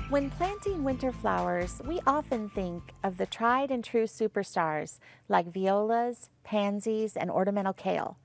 When planting winter flowers, we often think of the tried and true superstars like violas, pansies, and ornamental kale.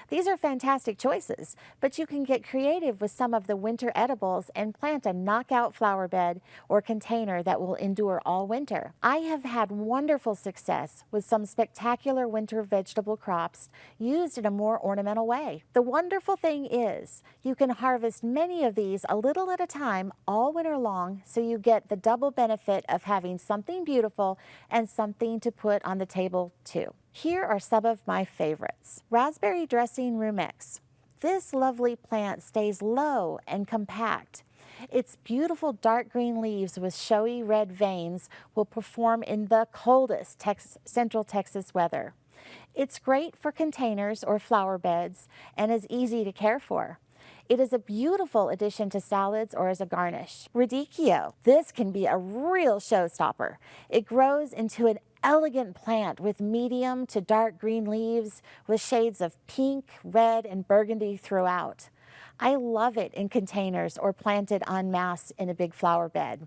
These are fantastic choices, but you can get creative with some of the winter edibles and plant a knockout flower bed or container that will endure all winter. I have had wonderful success with some spectacular winter vegetable crops used in a more ornamental way. The wonderful thing is, you can harvest many of these a little at a time all winter long, so you get the double benefit of having something beautiful and something to put on the table too. Here are some of my favorites. Raspberry dressing rumex. This lovely plant stays low and compact. Its beautiful dark green leaves with showy red veins will perform in the coldest Central Texas weather. It's great for containers or flower beds and is easy to care for. It is a beautiful addition to salads or as a garnish. Radicchio. This can be a real showstopper. It grows into an elegant plant with medium to dark green leaves with shades of pink, red, and burgundy throughout. I love it in containers or planted en masse in a big flower bed.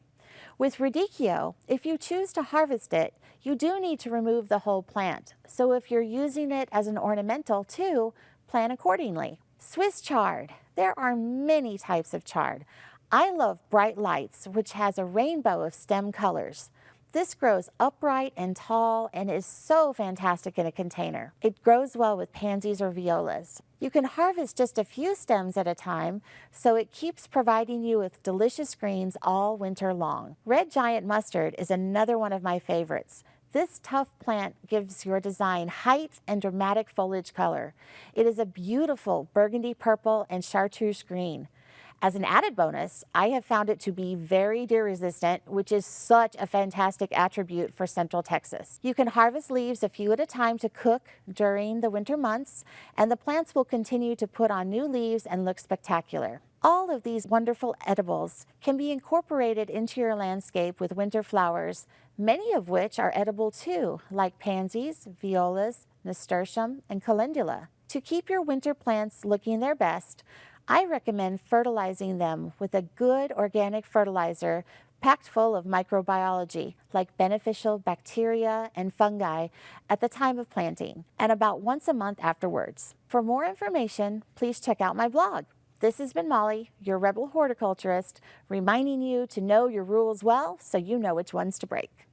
With radicchio, if you choose to harvest it, you do need to remove the whole plant. So if you're using it as an ornamental too, plan accordingly. Swiss chard. There are many types of chard. I love Bright Lights, which has a rainbow of stem colors. This grows upright and tall and is so fantastic in a container. It grows well with pansies or violas. You can harvest just a few stems at a time, so it keeps providing you with delicious greens all winter long. Red giant mustard is another one of my favorites. This tough plant gives your design height and dramatic foliage color. It is a beautiful burgundy purple and chartreuse green. As an added bonus, I have found it to be very deer resistant, which is such a fantastic attribute for Central Texas. You can harvest leaves a few at a time to cook during the winter months, and the plants will continue to put on new leaves and look spectacular. All of these wonderful edibles can be incorporated into your landscape with winter flowers, many of which are edible too, like pansies, violas, nasturtium, and calendula. To keep your winter plants looking their best, I recommend fertilizing them with a good organic fertilizer packed full of microbiology, like beneficial bacteria and fungi at the time of planting, and about once a month afterwards. For more information, please check out my blog. This has been Molly, your rebel horticulturist, reminding you to know your rules well so you know which ones to break.